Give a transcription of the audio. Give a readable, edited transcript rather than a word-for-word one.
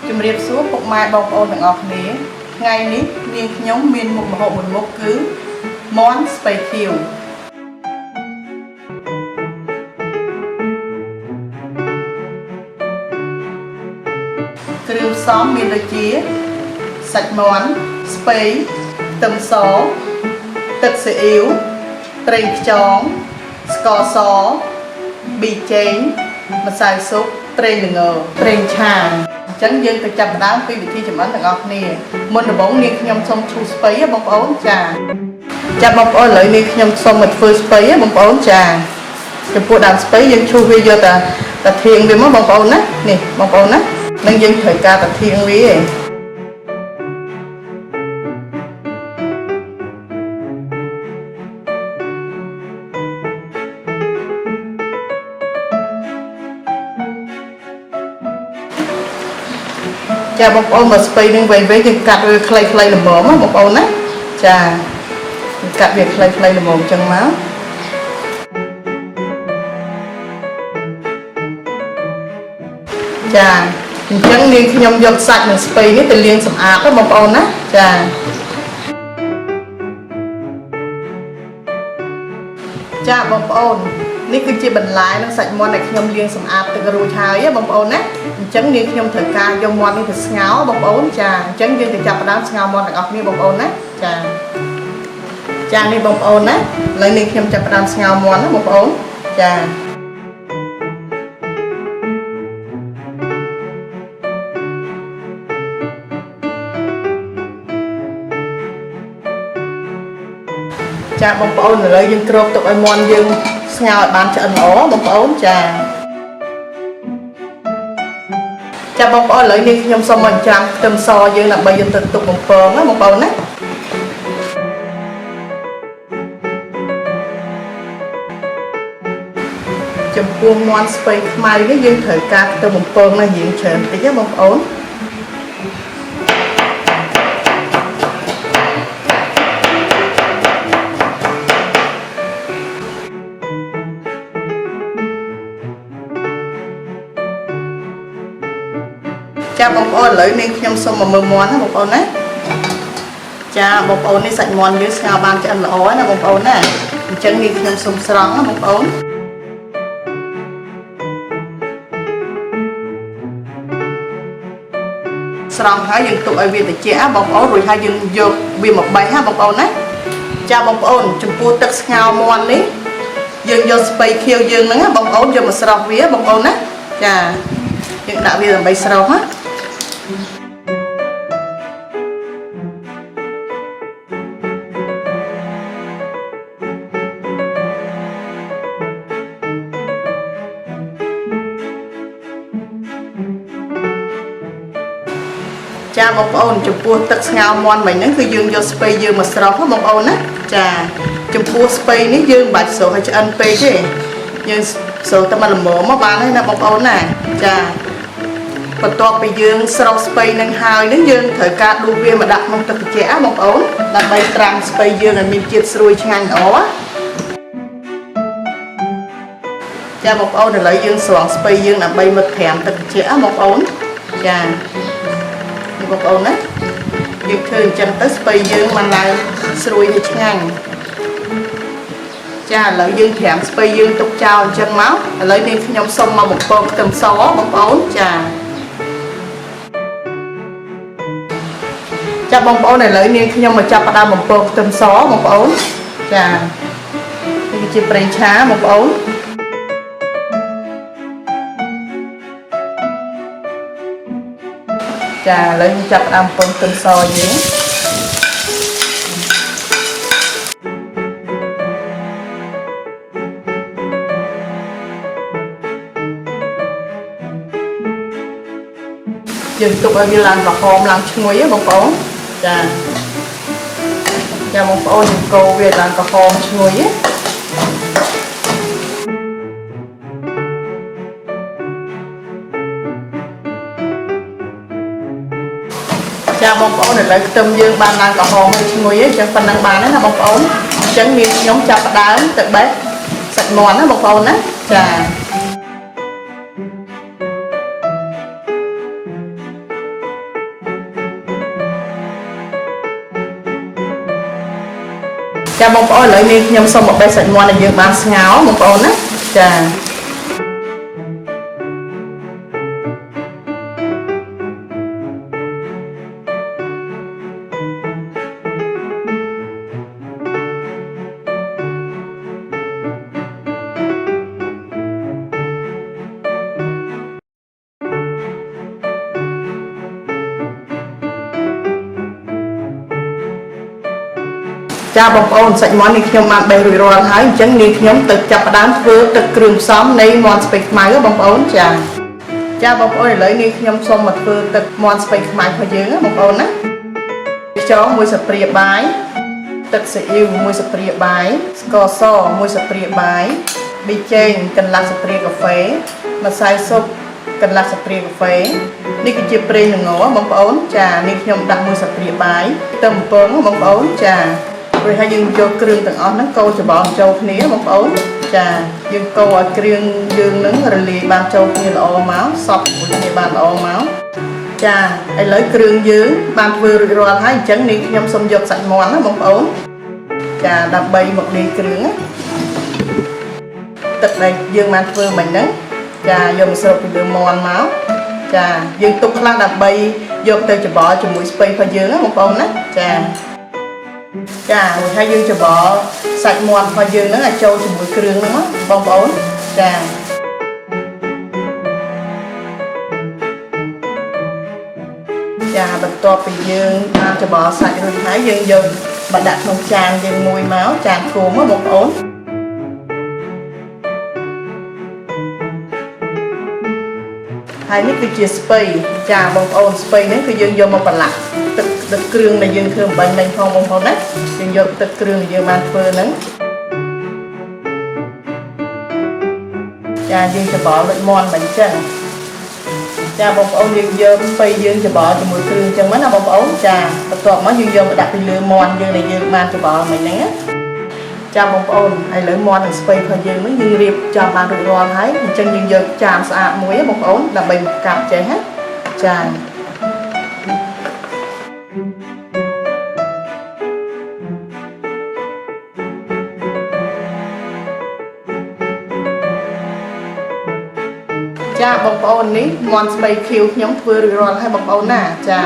ជំរាបសួរពុកម៉ែបងប្អូនទាំងអស់គ្នាថ្ងៃនេះនាងខ្ញុំមានមុខម្ហូបមួយមុខគឺមាន់ស្ពៃខៀវគ្រឿងផ្សំមានដូចជាសាច់មាន់ស្ពៃខ្ទឹមសទឹកស៊ីអ៊ីវប្រេងខ្យងស្ករសប៊ីចេងម្សៅស៊ុបប្រេងល្ងប្រេងឆាអញ្ចឹងយើងទៅចាប់ផ្ដើមពីវិធីចម្អិនទាំងអស់គ្នាមុនដំបូងនាងខ្ញុំសូមឈូសស្ពៃបងប្អូនចាចាប់បងប្អូនឥឡូវនាងខ្ញុំសូមមកធ្វើស្ពៃបងប្អូនចាចំពោះដើមស្ពៃយើងឈូសវាយកតាធៀងវាមកបងប្អូនណានេះបងប្អូនណានឹងយើងត្រូវការតាធៀងវាឯងចាបងប្អូនមកស្ពៃនឹងវែងៗយើងកាត់វាខ្លីៗល្មមបងប្អូនណាចាកាត់វាខ្លីៗល្មមអញ្ចឹងមកចាអញ្ចឹងនាងខ្ញុំយកសាច់និងស្ពៃនេះទៅលាងសម្អាតបងប្អូនណាចាបងប្អូននេះគឺជាបន្លែនិងសាច់មាន់ដែលខ្ញុំលាងសម្អាតទឹករួចហើយបងប្អូនណាអញ្ចឹងនាងខ្ញុំត្រូវការយកមាន់នេះទៅស្ងោរបងប្អូនចាអញ្ចឹងយើងទៅចាប់ផ្ដើមស្ងោរមាន់ទាំងអស់គ្នាបងប្អូនណាចានេះបងប្អូនណាឥឡូវនាងខ្ញុំចាប់ផ្ដើមស្ងោរមាន់ណាបងប្អូនចាបងប្អូនឥឡូវយើងគ្របទុកឲ្យមាន់យើងស្ងោរឲ្យបានឆ្អិនល្អបងប្អូនចាបងប្អូនឥឡូវនេះខ្ញុំសូមមកចាំខ្ទឹមសយើងដើម្បីយកទៅទុកបំពងណាបងប្អូនណាចំពោះមាន់ស្ពៃខ្មៅនេះយើងត្រូវការខ្ទឹមបំពងណាយើងច្រើនតិចណាបងប្អូនបងប្អូនឥឡូវនេះខ្ញុំសូមមកមើលមាន់ណាបងប្អូនណាចាបងប្អូននេះសាច់មាន់យើងស្ងោរបានឆ្អិនល្អណាបងប្អូនណាអញ្ចឹងនេះខ្ញុំសូមស្រង់ណាបងប្អូនស្រង់ហើយយើងទុកឲ្យវាត្រជាក់បងប្អូនរួចហើយយើងយកវាមកបេះណាបងប្អូនណាចាបងប្អូនចំពោះទឹកស្ងោរមាន់នេះយើងយកស្ពៃខៀវយើងហ្នឹងបងប្អូនយកមកស្រោះវាបងប្អូនណាចាយើងដាក់វាដើម្បីស្រោះណាចាបងប្អូនចំពោះទឹកស្ងោរមាន់មិញហ្នឹងគឺយើងយកស្ពៃយើងមកស្រោះបងប្អូនណាចាចំពោះស្ពៃនេះយើងមិនបាច់ស្រោះឲ្យឆ្អិនពេកទេយើងស្រោះតែមកល្មមមកបានហើយណាបងប្អូនណាចាបន្ទាប់ពីយើងស្រោះស្ពៃនឹងហើយនឹងយើងត្រូវការដួសវាមកដាក់ក្នុងទឹកត្រជាក់បងប្អូនដើម្បីត្រាំស្ពៃយើងឲ្យមានជាតិស្រួយឆ្ងាញ់ល្អចាបងប្អូនឥឡូវយើងស្រង់ស្ពៃយើងដើម្បីមកត្រាំទឹកត្រជាក់បងប្អូនចាបងប្អូនណាយើងធ្វើអញ្ចឹងទៅស្ពៃយើងបានឡើងស្រួយហើយឆ្ងាញ់ចាឥឡូវយើងត្រាំស្ពៃយើងទុកចោលអញ្ចឹងមកឥឡូវនាងខ្ញុំសូមមកបំពងខ្ទឹមសបងប្អូនចាបងប្អូនឥឡូវនាងខ្ញុំមកចាប់ផ្ដើមបំពងខ្ទឹមសបងប្អូនចានេះគឺជាប្រេងឆាបងប្អូនចាឥឡូវចាប់ផ្ដើមបំពងខ្ទឹមសយើងយើងទុកឲ្យវាឡើងក្រហមឡើងឈ្ងុយបងប្អូនចាបងប្អូនយើងកូរវាឡើងក្រហមឈ្ងុយចាបងប្អូនឥឡូវខ្ទឹមយើងបានឡើងក្រហមហើយឈ្ងុយអញ្ចឹងប៉ុណ្ណឹងបានហើយណាបងប្អូនអញ្ចឹងនាងខ្ញុំចាប់ផ្ដើមទៅបេះសាច់មាន់ណាបងប្អូនណាចា ច ចាបងប្អូនឥឡូវនេះខ្ញុំសូមបេះសាច់មាន់ដែលយើងបានស្ងោរបងប្អូនណាចាចាបងប្អូនសាច់មាន់នេះខ្ញុំបានបេះរួចរាល់ហើយអញ្ចឹងនាងខ្ញុំទៅចាប់ផ្ដើមធ្វើទឹកគ្រឿងផ្សំនៃមាន់ស្ពៃខ្មៅបងប្អូនចាបងប្អូនឥឡូវនេះខ្ញុំសូមមកធ្វើទឹកមាន់ស្ពៃខ្មៅរបស់យើងបងប្អូនណាខ្យង1ស្លាបព្រាបាយទឹកស៊ីអ៊ីវ1ស្លាបព្រាបាយស្ករស1ស្លាបព្រាបាយប៊ីចេងកន្លះស្លាបព្រាកាហ្វេម្សៅស៊ុបកន្លះស្លាបព្រាកាហ្វេនេះគឺជាប្រេងល្ងបងប្អូនចានេះខ្ញុំដាក់1ស្លាបព្រាបាយខ្ទឹមពងបងប្អូនចារួចហើយយើងយកគ្រឿងទាំងអស់ហ្នឹងកូរច្បងចូលគ្នាបងប្អូនចាយើងកូរឲ្យគ្រឿងយើងហ្នឹងរលាយបានចូលគ្នាល្អមកសព្វជាមួយគ្នាបានល្អមកចាឥឡូវគ្រឿងយើងបានធ្វើរួចរាល់ហើយអញ្ចឹងនេះខ្ញុំសូមយកសាច់មាន់ណាបងប្អូនចាដើម្បីមកលាយគ្រឿងទឹកដែលយើងបានធ្វើមិញហ្នឹងចាយកមកស្រូបពីលើមាន់មកចាយើងទុកខ្លះដើម្បីយកទៅច្បល់ជាមួយស្ពៃរបស់យើងណាបងប្អូនណាចាហើយយើងច្បល់សាច់មាន់របស់យើងហ្នឹងឲ្យចូលជាមួយគ្រឿងហ្នឹងបងប្អូនចាបន្ទាប់ពីយើងបានច្បល់សាច់រួចហើយយើងយកមកដាក់ក្នុងចានយើងមួយមកចានគោមបងប្អូនហើយនេះគឺជាស្ពៃចាបងប្អូនស្ពៃនេះគឺយើងយកមកប្រឡាក់ទឹកគ្រឿងដែលយើងធ្វើបាញ់មិញផងបងប្អូនណាយើងយកទឹកគ្រឿងដែលយើងបានធ្វើហ្នឹងចាយើងច្បល់ដូចមាន់មិញចឹងចាបងប្អូនយើងយកស្ពៃយើងច្បល់ជាមួយគ្រឿងចឹងមកណាបងប្អូនចាបន្ទាប់មកយើងយកមកដាក់ពីលើមាន់យើងដែលយើងបានច្បល់មិញហ្នឹងណាចាបងប្អូនឥឡូវមាន់និងស្ពៃរបស់យើងនេះយើងរៀបចំបានរួចរាល់ហើយអញ្ចឹងយើងយកចានស្អាតមួយបងប្អូនដើម្បីមកកាប់ចេះណាចាបងប្អូននេះមាន់ស្ពៃខៀវខ្ញុំធ្វើរួចរាល់ហើយបងប្អូនណាចា